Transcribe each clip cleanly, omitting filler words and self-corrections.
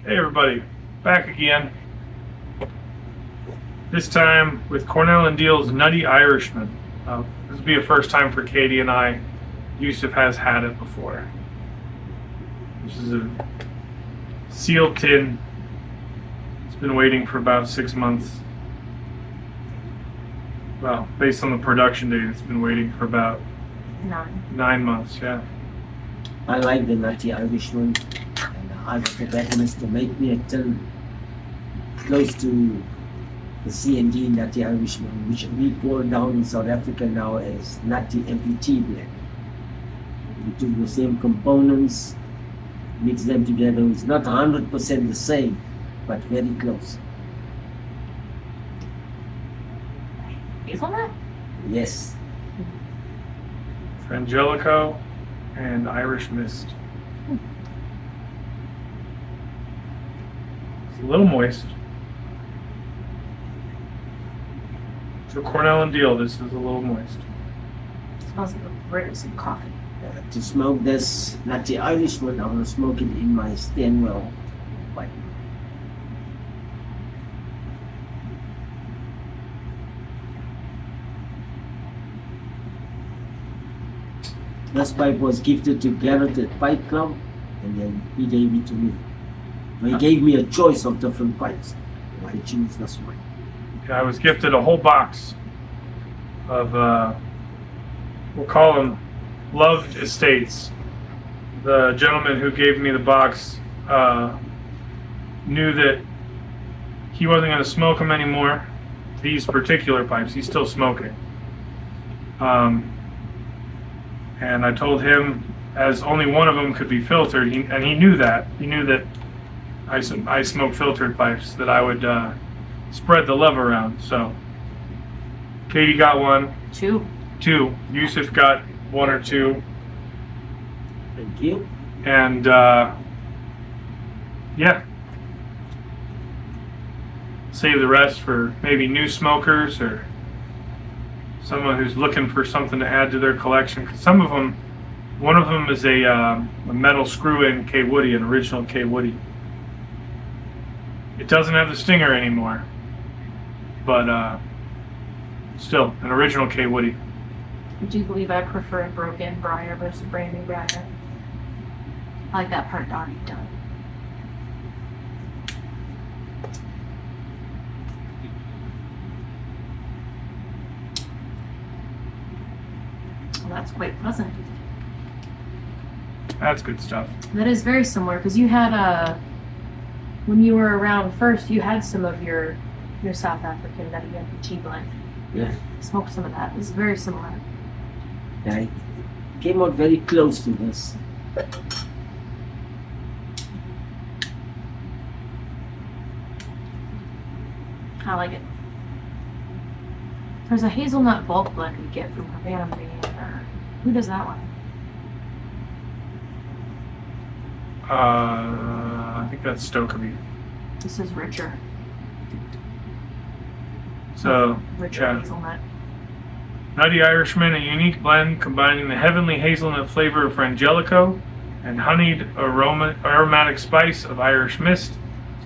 Hey everybody, back again. This time with Cornell Diehl's Nutty Irishman. This will be a first time for Katie and I. Yusuf has had it before. This is a sealed tin. It's been waiting for about 6 months. Well, based on the production date, it's been waiting for about 9 months, yeah. I like the Nutty Irishman, and I was the best to make me a tin close to the C&D Nutty Irishman, which we call down in South Africa now as Nutty MPT blend. We took the same components, mix them together. It's not 100% the same, but very close. Hazelnut? Yes. Frangelico and Irish Mist. It's a little moist. So Cornell Diehl, this is a little moist. It smells like a bread some coffee. To smoke this Nutty Irishman, I want to smoke it in my Stanwell pipe. This pipe was gifted to Garrett at Pipe Club, and then he gave it to me. He gave me a choice of different pipes. I choose this one. I was gifted a whole box of, we'll call them Loved Estates. The gentleman who gave me the box knew that he wasn't going to smoke them anymore, these particular pipes. He's still smoking. And I told him as only one of them could be filtered, and he knew that. He knew that I smoke filtered pipes, that I would spread the love around. So Katie got one. Two. Yusuf got one or two. Thank you. And yeah. Save the rest for maybe new smokers or someone who's looking for something to add to their collection. 'Cause some of them, one of them is a metal screw-in K Woody, an original K Woody. It doesn't have the stinger anymore, but still an original K Woody. Do you believe I prefer a broken briar versus a brand new briar? I like that part already done. Well, that's quite pleasant. That's good stuff. That is very similar because you had when you were around first, you had some of your South African Nutty MPT blend. Yeah. Smoked some of that. It's very similar. Yeah, it came out very close to this. I like it. There's a hazelnut bulk blend we get from Havana Maine. Who does that one? I think that's Stokeby. This is richer. So, Richer yeah. hazelnut. Nutty Irishman, a unique blend combining the heavenly hazelnut flavor of Frangelico and honeyed aromatic spice of Irish Mist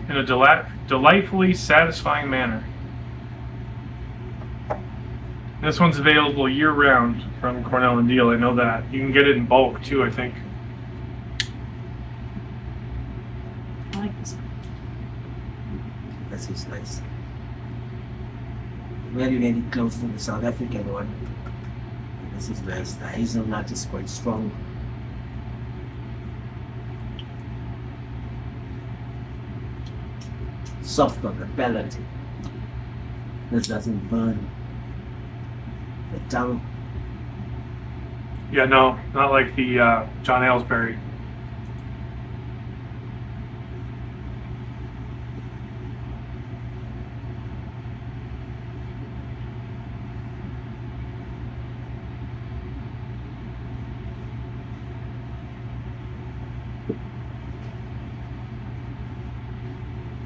in a delightfully satisfying manner. This one's available year-round from Cornell Diehl. I know that. You can get it in bulk too, I think. I like this one. This is nice. Very, very close to the South African one. This is nice. The hazelnut is quite strong. Soft on the palate. This doesn't burn the tongue. Yeah, no, not like the John Aylesbury.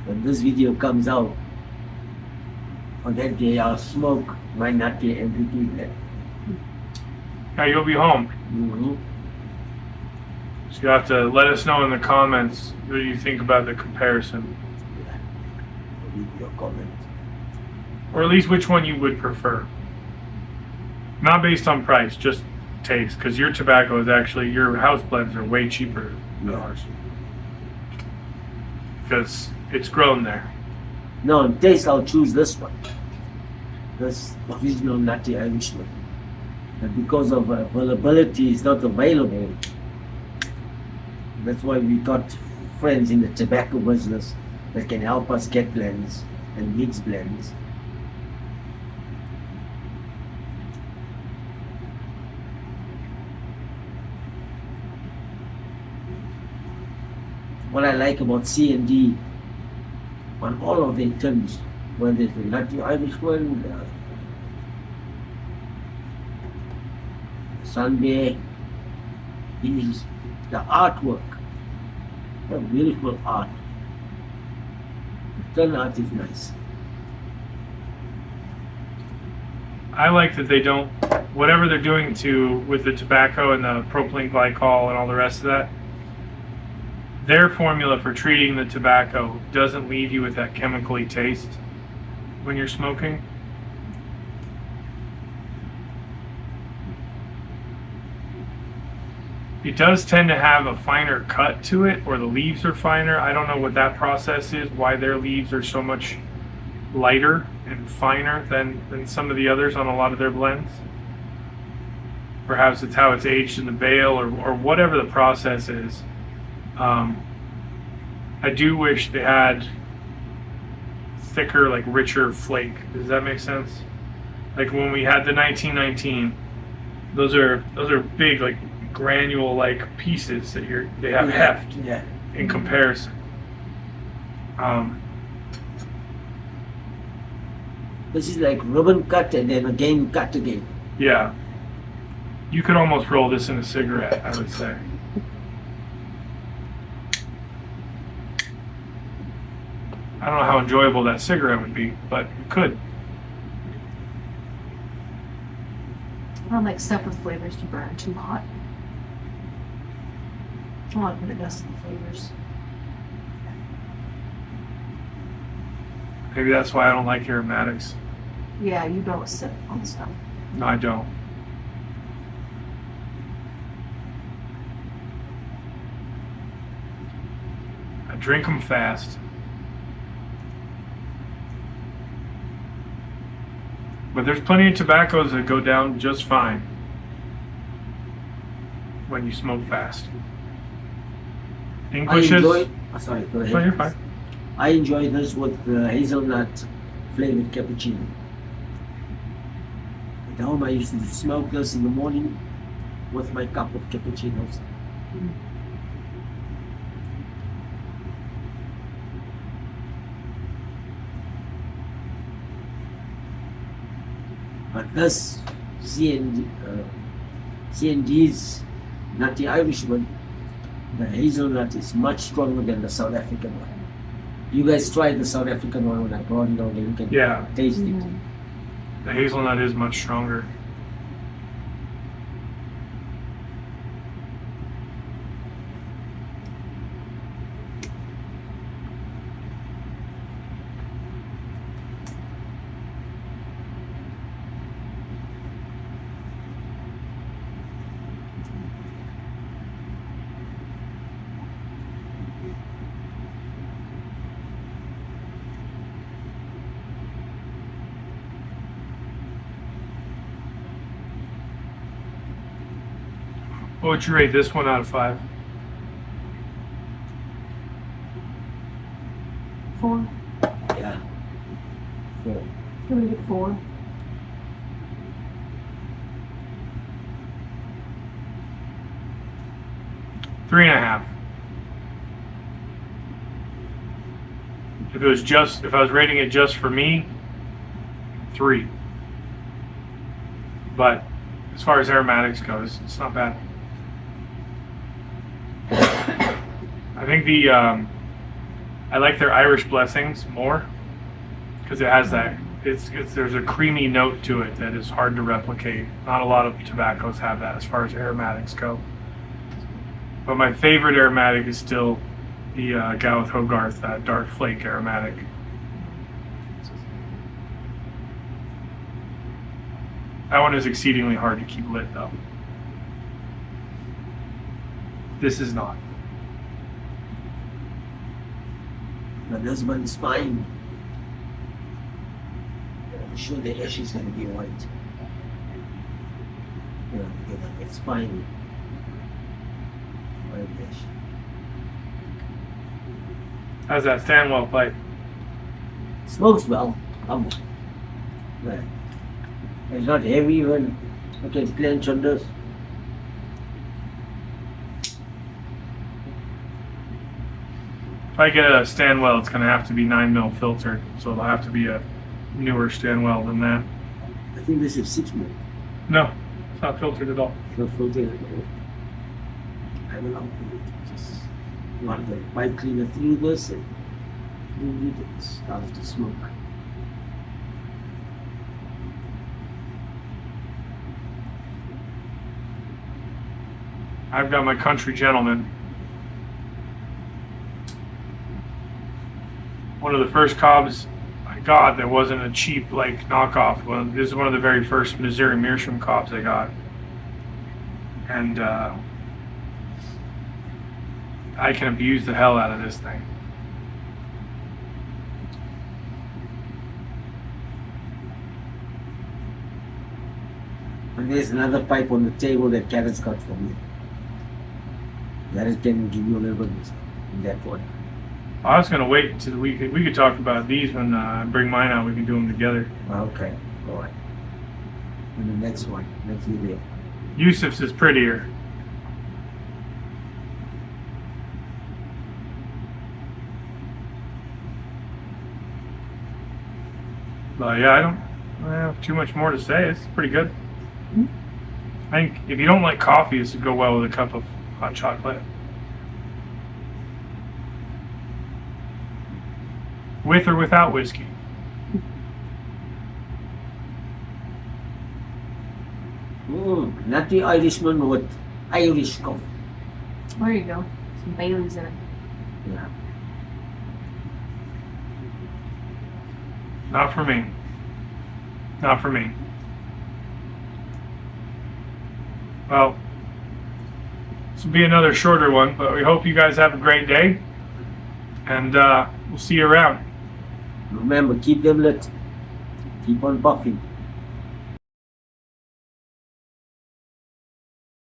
When this video comes out, on that day I'll smoke my Nutty MPT blend. Yeah, you'll be home. Mm-hmm. So you have to let us know in the comments what you think about the comparison, Yeah. Leave your comment. or at least which one you would prefer. Not based on price, just taste, because your tobacco is actually, your house blends are way cheaper than Yeah. ours. Because it's grown there. No, on taste, I'll choose this one. This original Nutty Irishman. And because of availability, it's not available. That's why we got friends in the tobacco business that can help us get blends and mix blends. What I like about C&D on all of their tins, whether it's the Nutty Irishman, Sunday, is the artwork, the beautiful art. The tin art is nice. I like that they don't, whatever they're doing to with the tobacco and the propylene glycol and all the rest of that, their formula for treating the tobacco doesn't leave you with that chemically taste when you're smoking. It does tend to have a finer cut to it, or the leaves are finer. I don't know what that process is, why their leaves are so much lighter and finer than some of the others on a lot of their blends. Perhaps it's how it's aged in the bale, or whatever the process is. I do wish they had thicker, like richer flake. Does that make sense? Like when we had the 1919, those are big, like granule like pieces that they have heft Yeah. in comparison. This is like ribbon cut and then again cut again. Yeah, you could almost roll this in a cigarette, I would say. I don't know how enjoyable that cigarette would be, but you could. I don't like stuff with flavors to burn too hot. I want to put it dust in the flavors. Maybe that's why I don't like aromatics. Yeah, you don't sip on stuff. No, I don't. I drink them fast. But there's plenty of tobaccos that go down just fine when you smoke fast. I English enjoy. Sorry, go ahead. No, you're fine. I enjoy this with hazelnut flavored cappuccino. At home, I used to smoke this in the morning with my cup of cappuccinos. But this C&D's Nutty Irishman, the hazelnut is much stronger than the South African one. You guys tried the South African one when I brought it over. You can Yeah, taste it. Mhm. the hazelnut is much stronger. What would you rate this one out of 5? 4. Yeah. 4. Can we get 4? Three and a half. If I was rating it just for me, 3. But as far as aromatics goes, it's not bad. I think I like their Irish blessings more because it has that. There's a creamy note to it that is hard to replicate. Not a lot of tobaccos have that as far as aromatics go. But my favorite aromatic is still the Gowith Hogarth, that dark flake aromatic. That one is exceedingly hard to keep lit, though. This is not. But this one's fine. I'm sure the ash is going to be white. It's fine. White ash. How's that Stanwell pipe? Smokes well. Right. It's not heavy even. I can clench on this. If I get a Stanwell, it's going to have to be 9mm filtered, so it'll have to be a newer Stanwell than that. I think this is 6mm. No, it's not filtered at all. Not filtered at all. I will open it. Just run the pipe cleaner through this and move it and start to smoke. I've got my Country Gentleman. One of the first cobs I got that wasn't a cheap like knockoff. Well, this is one of the very first Missouri Meerschaum cobs I got, and I can abuse the hell out of this thing. And there's another pipe on the table that Karen's got for me. That can give you a little bit in that one. I was gonna wait until we could talk about these when I bring mine out. We can do them together. Okay, all right. And the next one, next video. Yusuf's is prettier. But yeah, I don't have too much more to say. It's pretty good. I think if you don't like coffee, this would go well with a cup of hot chocolate. With or without whiskey. Nutty Irishman with Irish coffee. There you go. Some Bailey's in it. Yeah. Not for me. Not for me. Well, this will be another shorter one, but we hope you guys have a great day, and we'll see you around. Remember, keep them lit. Keep on puffing.